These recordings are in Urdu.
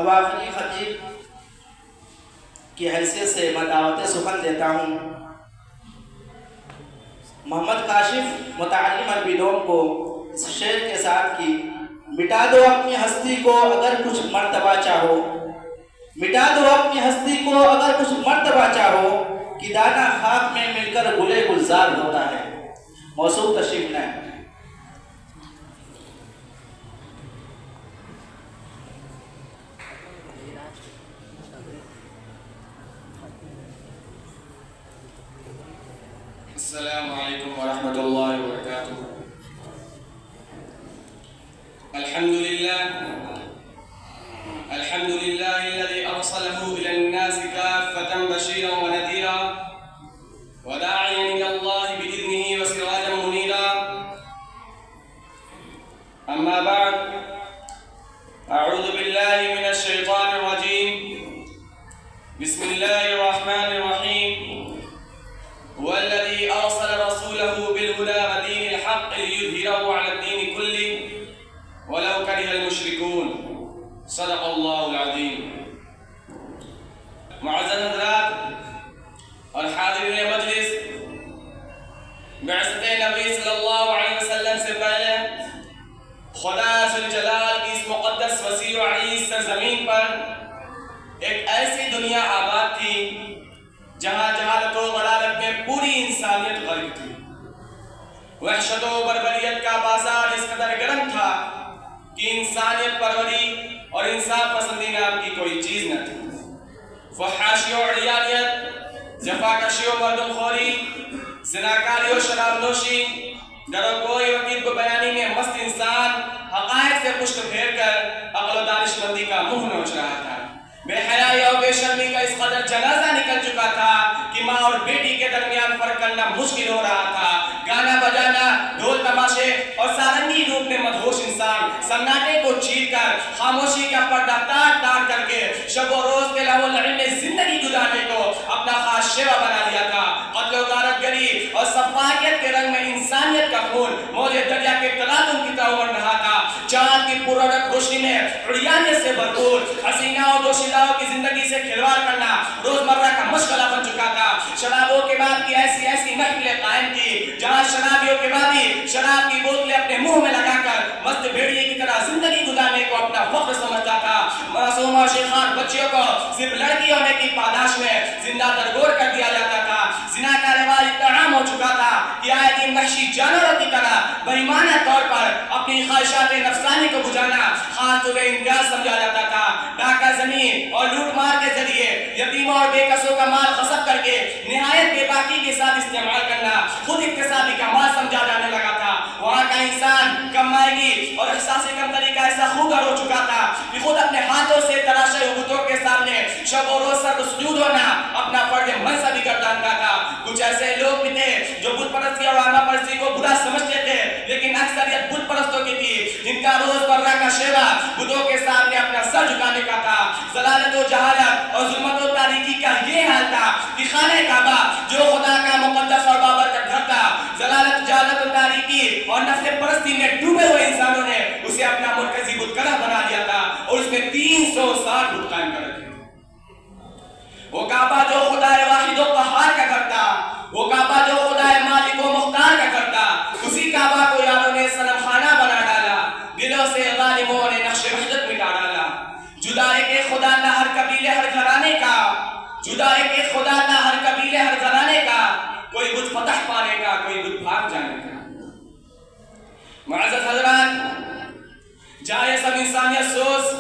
اب آخری خطیب کی حیثیت سے میں دعوت سخن دیتا ہوں محمد کاشف متعلم عربی دوم کو اس شعر کے ساتھ کی: مٹا دو اپنی ہستی کو اگر کچھ مرتبہ چاہو، مٹا دو اپنی ہستی کو اگر کچھ مرتبہ چاہو، کہ دانہ خاک میں مل کر گلے گلزار ہوتا ہے۔ موصوف تشریف لائیں۔ السلام علیکم ورحمۃ اللہ وبرکاتہ۔ الحمد لله الذي أرسله إلى الناس كافة بشيرا ونذيرا وداعيا إلى الله بإذنه وسراجا منيرا، أما بعد، أعوذ بالله من الشيطان الرجيم، بسم الله الرحمن الرحيم، هو الذي أرسل رسوله بالهدى ودين الحق ليظهره على الدين كله ولو كره المشركون۔ صدق اللہ العظیم۔ معزز حضرات اور حاضرین مجلس، بعثت نبی صلی اللہ علیہ وسلم سے پہلے خدا ذوالجلال کی اس مقدس وسیع و عریض سرزمین پر ایک ایسی دنیا آباد تھی جہاں جہالت و ضلالت میں پوری انسانیت غرق تھی۔ وحشت و بربریت کا بازار اس قدر گرم تھا کہ انسانیت پروری اور انصاف پسندی نام کی کوئی چیز نہ تھی۔ فحاشی و عریانیت، جفاکشی و مردم خوری، زناکاری و شراب نوشی، ڈرگوئی و کذب بیانی میں مست انسان حقائق سے پشت پھیر کر عقل و دانش مندی کا منہ نوچ رہا تھا۔ بے حیائی اور بے شرمی کا اس قدر جنازہ نکل چکا تھا کہ ماں اور بیٹی کے درمیان فرق کرنا مشکل ہو رہا تھا۔ گانا بجانا، ڈھول تماشے اور سارنگی روپ میں مدہوش انسان سناٹے کو چیر کر، خاموشی کا پردہ تار تار کر کے شب و روز کے لہو لعب میں زندگی گزارنے کو اپنا خاص شیوا بنا لیا تھا۔ قتل و غارت گری اور سفاکیت کے رنگ میں انسانیت کا خون موج دریا کے تلازم کی طرح ابل رہا تھا۔ چاند کی پررونق روشنی میں عریانیت سے بھرپور حسینہ اور دوشیزاؤں کی زندگی سے کھلواڑ کرنا روزمرہ کا مشغلہ بن چکا تھا۔ شرابوں کے بعد کی ایسی محفلیں قائم کی جہاں شرابیوں کے بعد ہی شراب کی بوتلیں اپنے منہ میں لگا کر مست بھیڑیے کی طرح زندگی گزارنے کو اپنا فخر سمجھتا تھا۔ معصوم اور شیخان بچیوں کو صرف لڑکی ہونے کی پاداش میں زندہ درگور کر دیا جاتا تھا۔ زنا کا رواج اتنا عام ہو چکا تھا کہ آئے دن وحشی جانوروں کی طرح بےایمانہ طور پر اپنی خواہشات نفسانی کو بجھانا خاص طور امتیاز سمجھا جاتا تھا۔ ڈاکہ زنی اور لوٹ مار کے ذریعے یتیموں اور بے کسوں کا مال غصب کر کے نہایت بے باکی کے ساتھ استعمال کرنا خود اقتصادی کا مال سمجھا جانے لگا تھا۔ وہاں کا انسان کم مائگی اور احساس کمتری کا ایسا خوگر ہو چکا تھا کہ خود اپنے ہاتھوں سے تراشے بتوں کے سامنے شب و روز سر سجود ہونا اپنا فرض منصبی گردانتا تھا۔ کچھ ایسے لوگ بھی تھے جو بت پرستی اور عامہ پرستی کو برا سمجھتے تھے، لیکن اکثریت بت پرستوں کی تھی جن کا روز مرہ کا شیوا بتوں کے سامنے اپنا سر جھکانے کا تھا۔ ضلالت و جہالت اور ظلمت و تاریکی کا یہ حال تھا کہ خانہ کعبہ جو خدا کا مقدس اور بابرکت گھر تھا، ضلالت، جہالت و تاریکی اور نفس پرستی میں ڈوبے ہوئے انسانوں نے اسے اپنا مرکزی بتگاہ بنا لیا تھا اور اس میں 360 بت قائم کر رکھے۔ وہ کعبہ جو خدا واحد و قہار کا گھر تھا، وہ کعبہ جو خدا مالک و مختار کا گھر تھا، اسی کعبہ کو یاروں نے صنم خانہ بنا ڈالا۔ دلوں سے ظالموں نے نقش وحدت مٹا ڈالا۔ جدا ہے کہ خدا نہ ہر قبیلے ہر گھرانے کا، جدا ہے کہ خدا نہ ہر قبیلے ہر گھرانے کا، کوئی بت فتح پانے کا، کوئی بت بھاگ جانے کا۔ معزز حضرات، جہاں یہ سب انسانیت سوز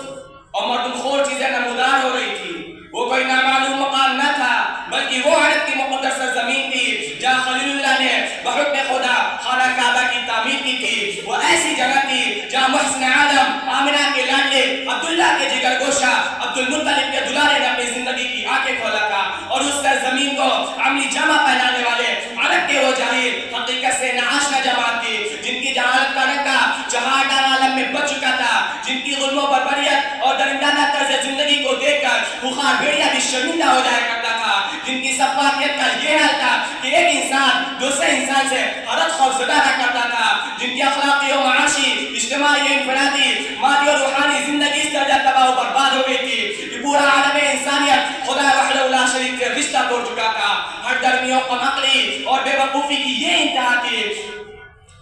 اور مردم خور چیزیں نمودار ہو رہی تھی، وہ کوئی نامعلوم مقام نہ تھا بلکہ وہ عرب کی مقدس سرزمین تھی جہاں خلیل اللہ نے بحکم خدا خانہ کعبہ کی تعمیر کی تھی۔ وہ ایسی جگہ تھی جہاں محسن عالم آمنہ کے لاڈلے عبداللہ کے جگر گوشہ عبد المطلب کے دلارے نے اپنی زندگی کی آنکھیں کھولا تھا، اور اس سرزمین کو عملی جامہ پہنانے والے عرب کے وہ جاہل حقیقت سے ناآشنا جماعت تھی جن کی جہالت کا رنگا چہاٹا عالم میں بچ چکا تھا، جن کی ظلم و بربریت اور درندانہ طرز زندگی کو دیکھ کر بخار بھیڑیا بھی شرمندہ ہو جایا کرتا تھا، جن کی سفاکیت کا یہ حال تھا کہ ایک انسان دوسرے انسان سے حالت خوفزدہ نہ کرتا تھا، جن کی اخلاقی و معاشی، اجتماعی، انفرادی، مادی اور روحانی زندگی اس طرح تباہ و برباد ہو گئی تھی کہ پورا عالم انسانیت خدا وحدہ لا شریک سے رشتہ توڑ چکا تھا۔ ہر درمیوں کم عقلی اور بے وقوفی کی یہ انتہا تھی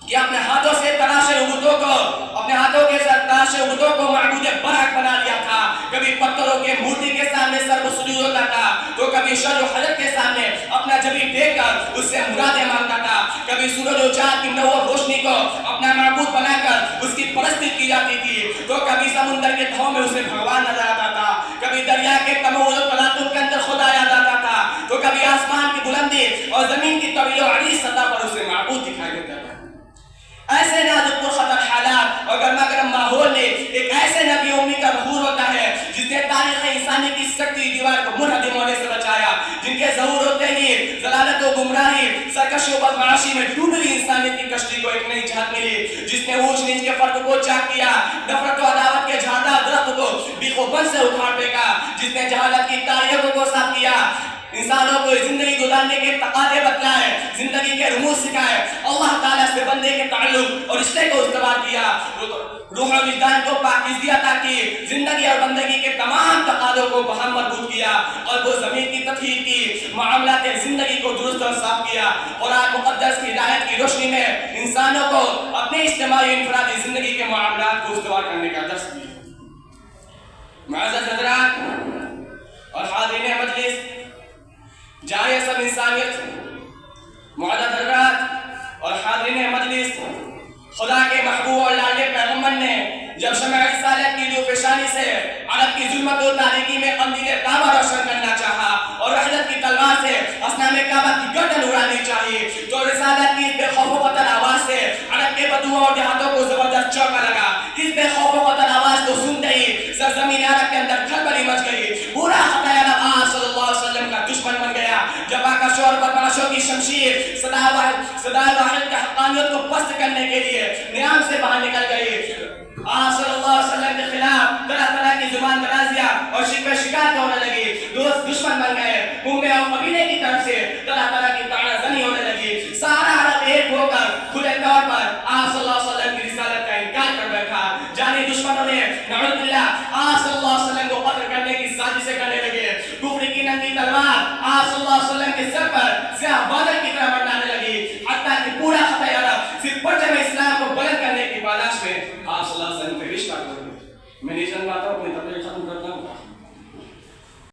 کہ اپنے ہاتھوں سے تراشے عبودوں کو معبود برحق بنا لیا تھا۔ کبھی پتھروں کے مورتی کے سامنے سر سجود ہوتا تھا، تو کبھی شر و حضرت کے سامنے اپنا جبین دیکھ کر اس سے مرادیں مانگتا تھا، کبھی سورج و چاند کی منور روشنی کو اپنا معبود بنا کر اس کی پرستی کی جاتی تھی، تو کبھی سمندر کے دھو میں اسے بھگوان نظر آتا تھا، کبھی دریا کے تمول و تلاطم کے اندر خدا یاد آتا تھا، تو کبھی آسمان کی بلندی اور زمین کی طویل و عریض سطح پر اسے معبود دکھائی دیتا تھا۔ ایسے نازک خطر حالات اور گرما گرم ماحول میں ایک ایسے نبی امی کا ظہور ہوتا ہے جس نے تاریخ انسانی کی سکتی دیوار کو منہدم ہونے سے بچایا، جن کے ظہور ہوتے ہی ضلالت و گمراہی، سرکشی و بدمعاشی میں ڈوبی ہوئی انسانیت کی کشتی کو ایک نئی جہت ملی، جس نے اونچ نیچ کے فرق کو چاک کیا، نفرت و عداوت کے جھاڑدار درخت کو بیخ و بن سے اکھاڑ پھینکا، جس نے جہالت کی تاریخوں کو صاف کیا، انسانوں کو زندگی گزارنے کے تقاضے بتلائے، زندگی کے رموز سکھائے، اللہ تعالیٰ سے بندے کے تعلق اور رشتے کو استوار کیا، روح و وجدان کو پاکیزگی عطا کی، زندگی اور بندگی کے تمام تقاضوں کو بہم مربوط کیا، اور وہ زمین کی تطہیر کی، معاملات زندگی کو درست اور صاف کیا، قرآن مقدس کی ہدایت کی روشنی میں انسانوں کو اپنے اجتماعی انفرادی زندگی کے معاملات کو استوار کرنے کا درس دیا۔ معزز حضرات اور حاضرین مجلس، جائے سب انسانیت، معزز حضرات اور حاضرین مجلس، خدا کے محبوب اور لاڈلے پیغمبر نے جب شمع رسالت کی روفشانی سے عرب کی ظلمت و تاریکی میں قندیل کعبہ روشن کرنا چاہا اور وحدت کی تلوار سے اصنام کعبہ کی گردن اڑانی چاہیے، تو رسالت کی اس بے خوف و خطر آواز سے عرب کے بدوؤں اور دیہاتوں کو زبردست چونکا لگا۔ اس بے خوف و خطر آواز کو سنتے ہی سرزمین عرب کے اندر کھلبلی مچ گئی، پورا خطۂ عرب آپ صلی اللہ علیہ وسلم کا دشمن بن گیا۔ جب آکش اور بدمعاشوں کی شمشیر صدائے واحد کی حقانیت کو پست کرنے کے لیے نیام سے باہر نکل گئی، آپ صلی اللہ علیہ وسلم کے خلاف طرح طرح کی زبان درازیاں اور شکوے شکایت ہونے لگی، دوست دشمن بن گئے، قومیں اور قبیلے کی طرف سے طرح طرح کی طعنہ زنی ہونے لگی، سارا عرب ایک ہو کر کھلے طور پر آپ صلی اللہ علیہ وسلم کی رسالت کا انکار کر بیٹھا۔ جانی دشمنوں نے نعوذ باللہ آپ صلی اللہ علیہ وسلم کو قتل کرنے کی سازشیں کرنے لگے، کفر کی ننگی تلوار آپ صلی اللہ علیہ وسلم کے سر پر سیاہ بادل